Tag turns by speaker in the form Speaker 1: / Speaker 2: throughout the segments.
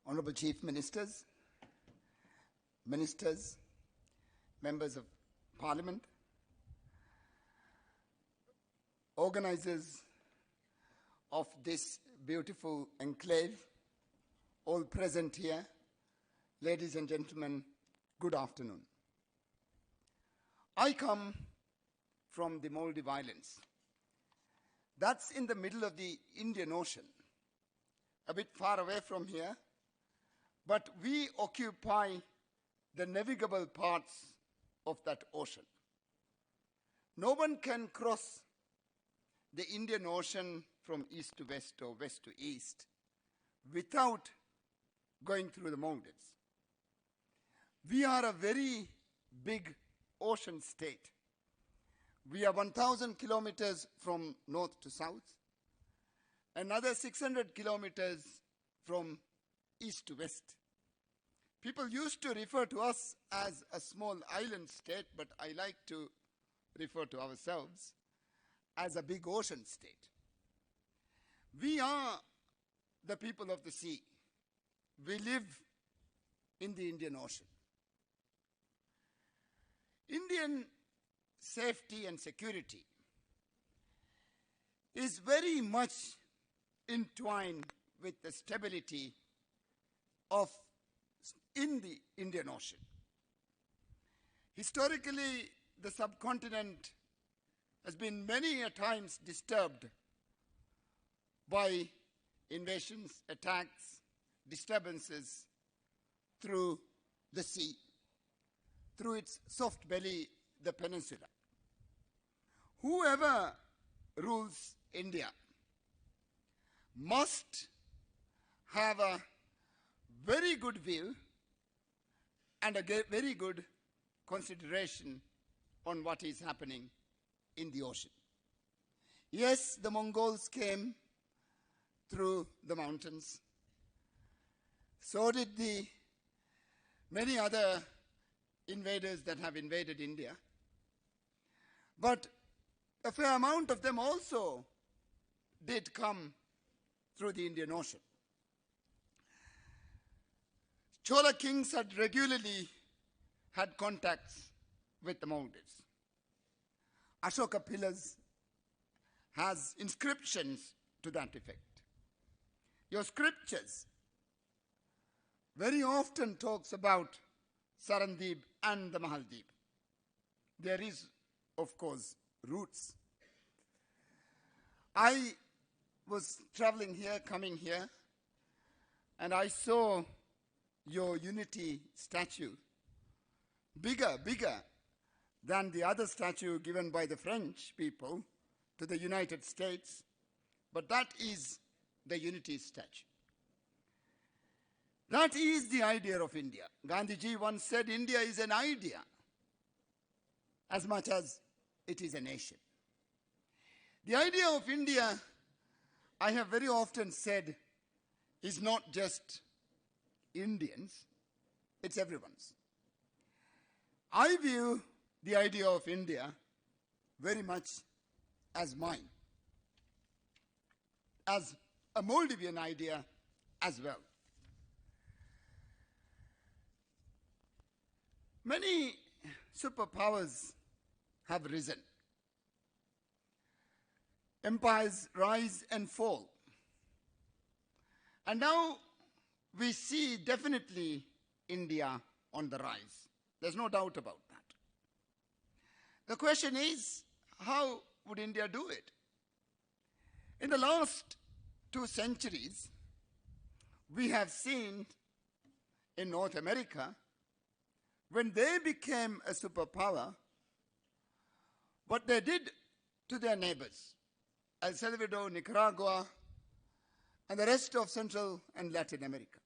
Speaker 1: Honorable Chief Ministers, Members of Parliament, organizers of this beautiful enclave, all present here, ladies and gentlemen, good afternoon. I come from the Maldives Islands. That's in the middle of the Indian Ocean, a bit far away from here, but we occupy the navigable parts of that ocean. No one can cross the Indian Ocean from east to west or west to east without going through the Maldives. We are a very big ocean state. We are 1,000 kilometers from north to south, another 600 kilometers from east to west. People used to refer to us as a small island state, but I like to refer to ourselves as a big ocean state. We are the people of the sea. We live in the Indian Ocean. Indian safety and security is very much entwined with the stability in the Indian Ocean. Historically, the subcontinent has been many a times disturbed by invasions, attacks, disturbances through the sea, through its soft belly, the peninsula. Whoever rules India must have a very good view and a very good consideration on what is happening in the ocean. Yes, the Mongols came through the mountains. So did the many other invaders that have invaded India. But a fair amount of them also did come through the Indian Ocean. Chola kings had regularly had contacts with the Maldives. Ashoka pillars has inscriptions to that effect. Your scriptures very often talks about Sarandeep and the Maldives. There is, of course, roots. I was traveling here, coming here, and I saw your unity statue, bigger than the other statue given by the French people to the United States, but that is the unity statue. That is the idea of India. Gandhiji once said India is an idea as much as it is a nation. The idea of India, I have very often said, is not just Indians, it's everyone's. I view the idea of India very much as mine, as a Maldivian idea as well. Many superpowers have risen. Empires rise and fall. And now we see definitely India on the rise. There's no doubt about that. The question is, how would India do it? In the last 2 centuries, we have seen in North America, when they became a superpower, what they did to their neighbors, El Salvador, Nicaragua, and the rest of Central and Latin America.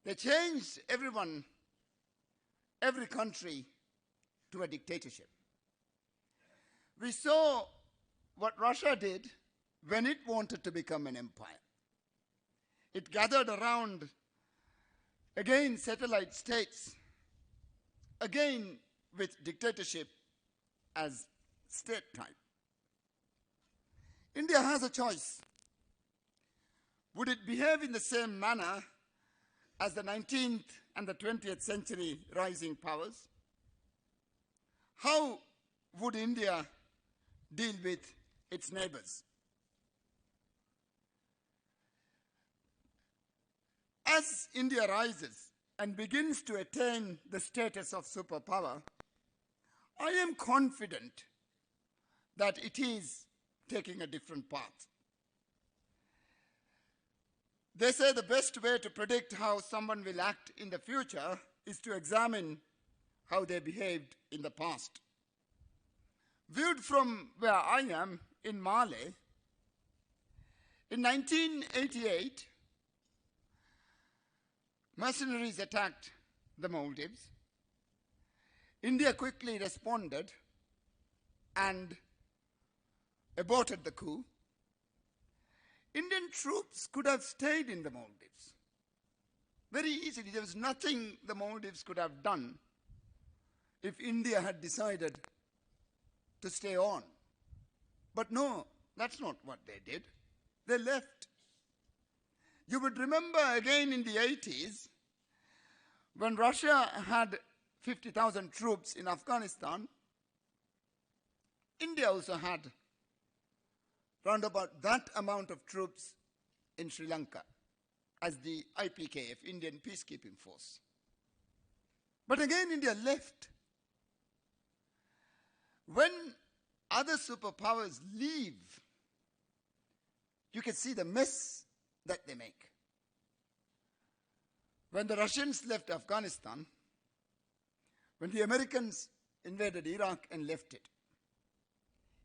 Speaker 1: They changed every country to a dictatorship. We saw what Russia did when it wanted to become an empire. It gathered around, again, satellite states, again with dictatorship as state type. India has a choice. Would it behave in the same manner as the 19th and the 20th century rising powers? How would India deal with its neighbors? As India rises and begins to attain the status of superpower, I am confident that it is taking a different path. They say the best way to predict how someone will act in the future is to examine how they behaved in the past. Viewed from where I am in Mali, in 1988, mercenaries attacked the Maldives. India quickly responded and aborted the coup. Indian troops could have stayed in the Maldives very easily. There was nothing the Maldives could have done if India had decided to stay on. But no, that's not what they did. They left. You would remember again in the 80s, when Russia had 50,000 troops in Afghanistan, India also had round about that amount of troops in Sri Lanka as the IPKF, Indian Peacekeeping Force. But again, India left. When other superpowers leave, you can see the mess that they make. When the Russians left Afghanistan, when the Americans invaded Iraq and left it,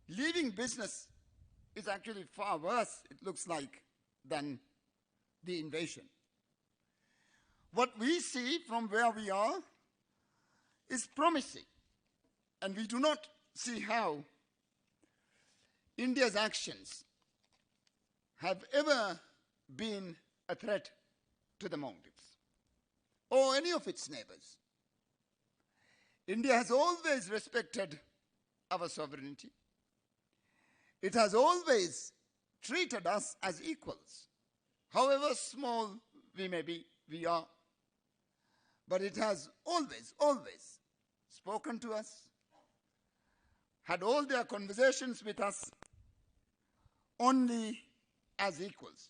Speaker 1: leaving business is actually far worse, it looks like, than the invasion. What we see from where we are is promising, and we do not see how India's actions have ever been a threat to the Maldives or any of its neighbors. India has always respected our sovereignty. It has always treated us as equals, however small we are. But it has always spoken to us, had all their conversations with us only as equals.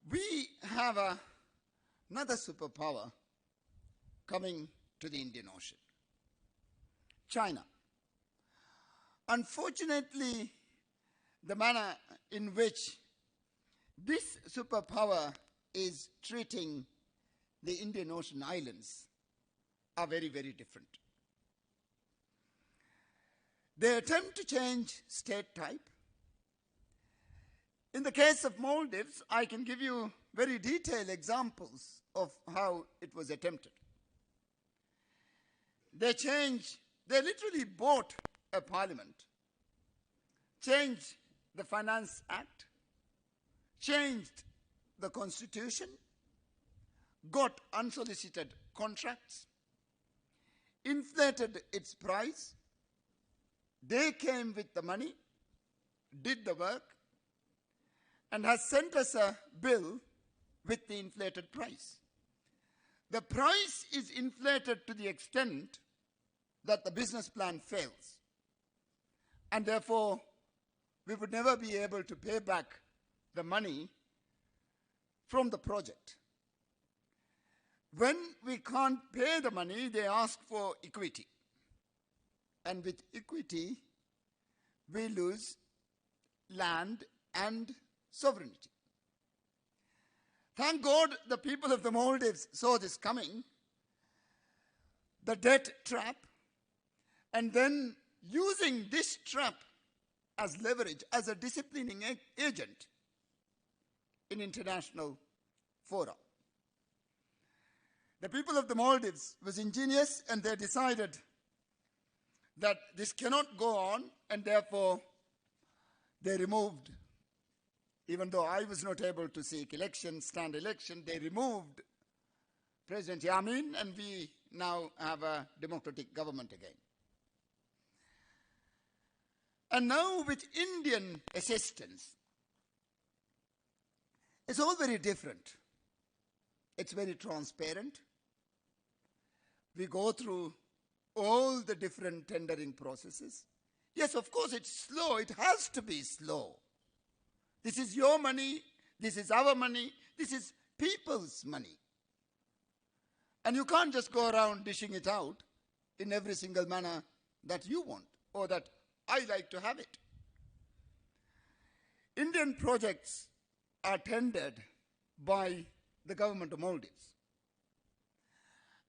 Speaker 1: We have another superpower coming to the Indian Ocean, China. Unfortunately, the manner in which this superpower is treating the Indian Ocean islands are very, very different. They attempt to change state type. In the case of Maldives, I can give you very detailed examples of how it was attempted. They literally bought a parliament, changed the Finance Act, changed the constitution, got unsolicited contracts, inflated its price. They came with the money, did the work, and has sent us a bill with the inflated price. The price is inflated to the extent that the business plan fails, and therefore we would never be able to pay back the money from the project. When we can't pay the money, they ask for equity. And with equity, we lose land and sovereignty. Thank God the people of the Maldives saw this coming, the debt trap, and then using this trap as leverage, as a disciplining agent in international fora. The people of the Maldives was ingenious, and they decided that this cannot go on, and therefore they removed, even though I was not able to seek election, stand election, they removed President Yamin, and we now have a democratic government again. And now with Indian assistance, it's all very different. It's very transparent. We go through all the different tendering processes. Yes, of course, it's slow. It has to be slow. This is your money. This is our money. This is people's money. And you can't just go around dishing it out in every single manner that you want or that I like to have it. Indian projects are tendered by the government of Maldives.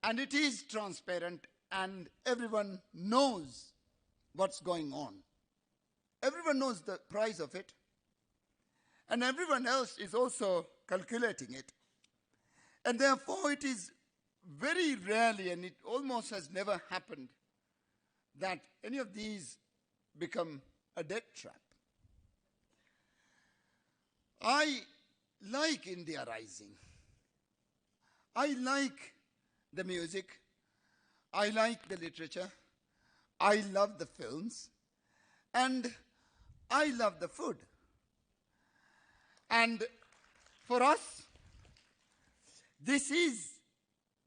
Speaker 1: And it is transparent and everyone knows what's going on. Everyone knows the price of it. And everyone else is also calculating it. And therefore it is very rarely, and it almost has never happened, that any of these become a debt trap. I like India Rising. I like the music. I like the literature. I love the films. And I love the food. And for us, this is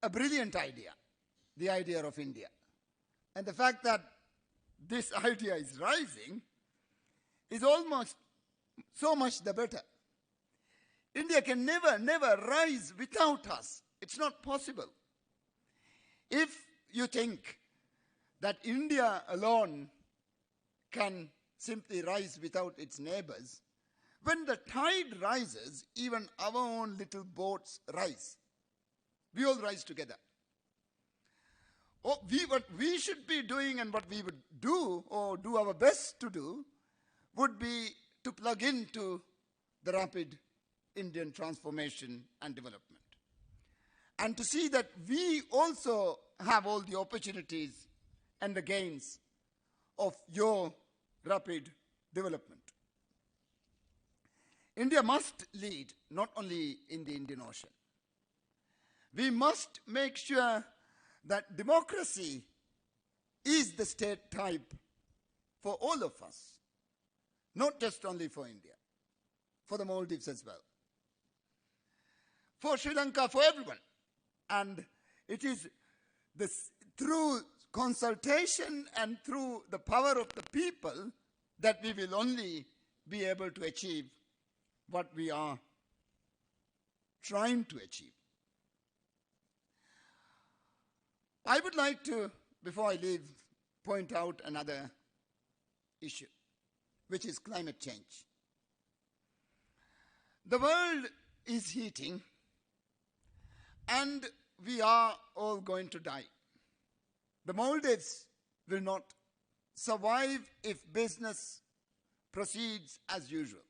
Speaker 1: a brilliant idea, the idea of India. And the fact that this idea is rising is almost so much the better. India can never rise without us. It's not possible. If you think that India alone can simply rise without its neighbors, when the tide rises, even our own little boats rise. We all rise together. What we should be doing and what we would do, or do our best to do, would be to plug into the rapid Indian transformation and development. And to see that we also have all the opportunities and the gains of your rapid development. India must lead not only in the Indian Ocean. We must make sure that democracy is the state type for all of us, not just only for India, for the Maldives as well, for Sri Lanka, for everyone. And it is this, through consultation and through the power of the people that we will only be able to achieve what we are trying to achieve. I would like to, before I leave, point out another issue, which is climate change. The world is heating, and we are all going to die. The Maldives will not survive if business proceeds as usual.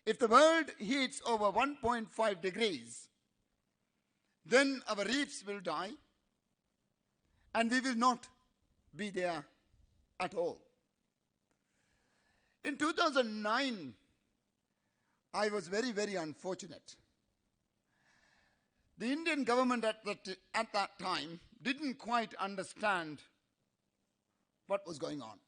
Speaker 1: If the world heats over 1.5 degrees, then our reefs will die, and we will not be there at all. In 2009, I was very, very unfortunate. The Indian government at that time didn't quite understand what was going on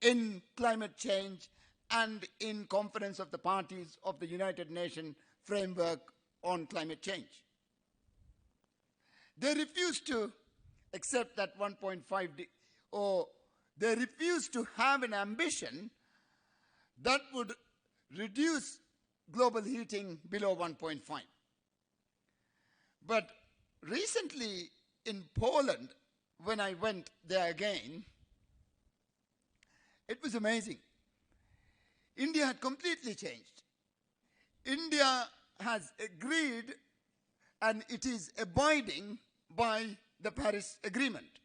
Speaker 1: in climate change and in Conference of the Parties of the United Nations framework on climate change. They refused to accept that 1.5, or they refused to have an ambition that would reduce global heating below 1.5. But recently in Poland, when I went there again, it was amazing. India had completely changed. India has agreed and it is abiding by the Paris Agreement.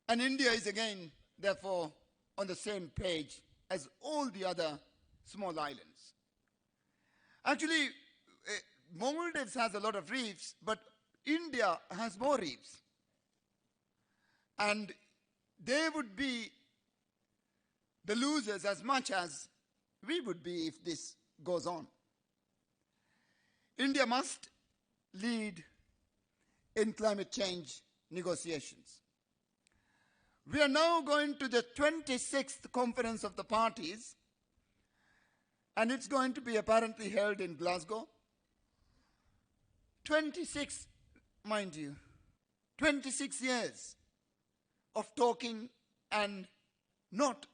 Speaker 1: And India is again, therefore, on the same page as all the other small islands. Actually, Maldives has a lot of reefs, but India has more reefs. And they would be the losers as much as we would be if this goes on. India must lead in climate change negotiations. We are now going to the 26th Conference of the Parties, and it's going to be apparently held in Glasgow. 26, mind you, 26 years of talking and not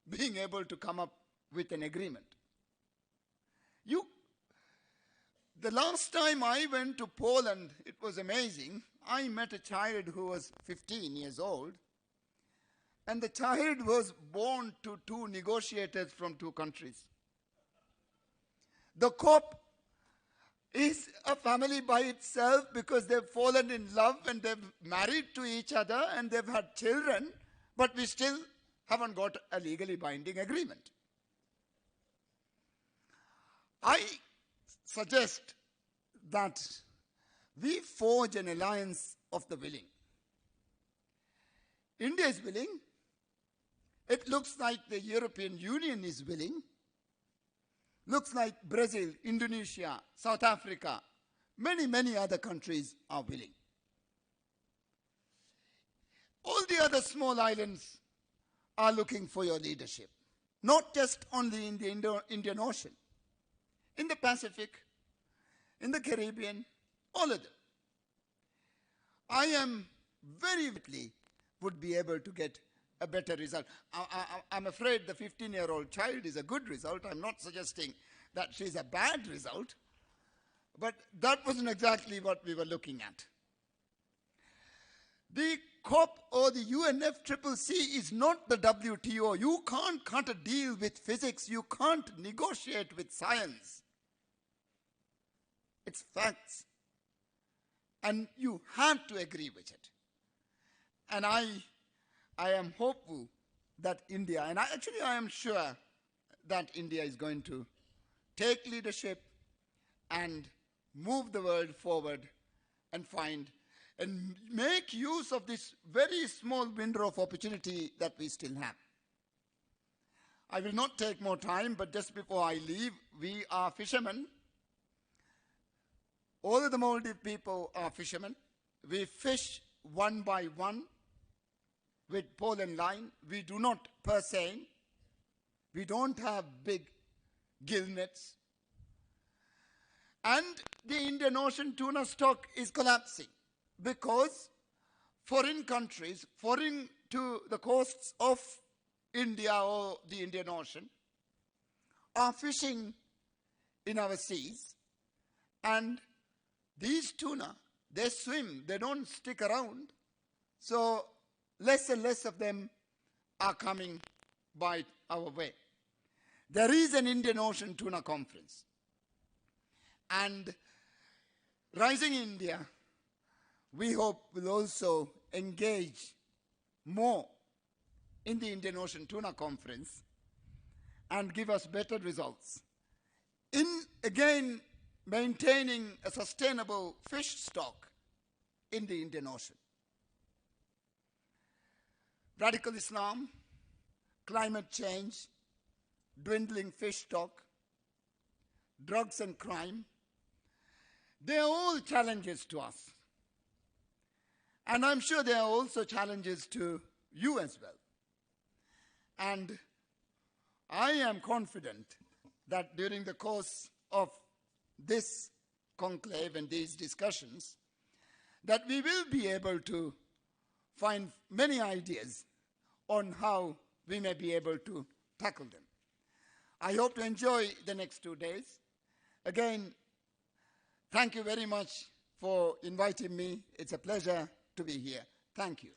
Speaker 1: being able to come up with an agreement. The last time I went to Poland, it was amazing. I met a child who was 15 years old, and the child was born to two negotiators from two countries. The COP is a family by itself because they've fallen in love and they've married to each other and they've had children, but we still haven't got a legally binding agreement. I suggest that we forge an alliance of the willing. India is willing. It looks like the European Union is willing. Looks like Brazil, Indonesia, South Africa, many other countries are willing. All the other small islands are looking for your leadership, not just only in the Indian Ocean, in the Pacific, in the Caribbean, all of them. I am very likely would be able to get a better result. I'm afraid the 15-year-old child is a good result. I'm not suggesting that she's a bad result, but that wasn't exactly what we were looking at. The COP or the UNFCCC is not the WTO. You can't cut a deal with physics. You can't negotiate with science. It's facts. And you have to agree with it. And I am hopeful that India, and I am sure that India is going to take leadership and move the world forward and find and make use of this very small window of opportunity that we still have. I will not take more time, but just before I leave, we are fishermen. All of the Maldive people are fishermen. We fish one by one with pole and line. We do not purseine. We don't have big gill nets. And the Indian Ocean tuna stock is collapsing because foreign countries, foreign to the coasts of India or the Indian Ocean, are fishing in our seas, and these tuna, they swim, they don't stick around, so less and less of them are coming by our way. There is an Indian Ocean Tuna Conference, and Rising India, we hope, will also engage more in the Indian Ocean Tuna Conference and give us better results in, again, maintaining a sustainable fish stock in the Indian Ocean. Radical Islam, climate change, dwindling fish stock, drugs and crime, they are all challenges to us. And I'm sure they are also challenges to you as well. And I am confident that during the course of this conclave and these discussions, that we will be able to find many ideas on how we may be able to tackle them. I hope to enjoy the next 2 days. Again, thank you very much for inviting me. It's a pleasure to be here. Thank you.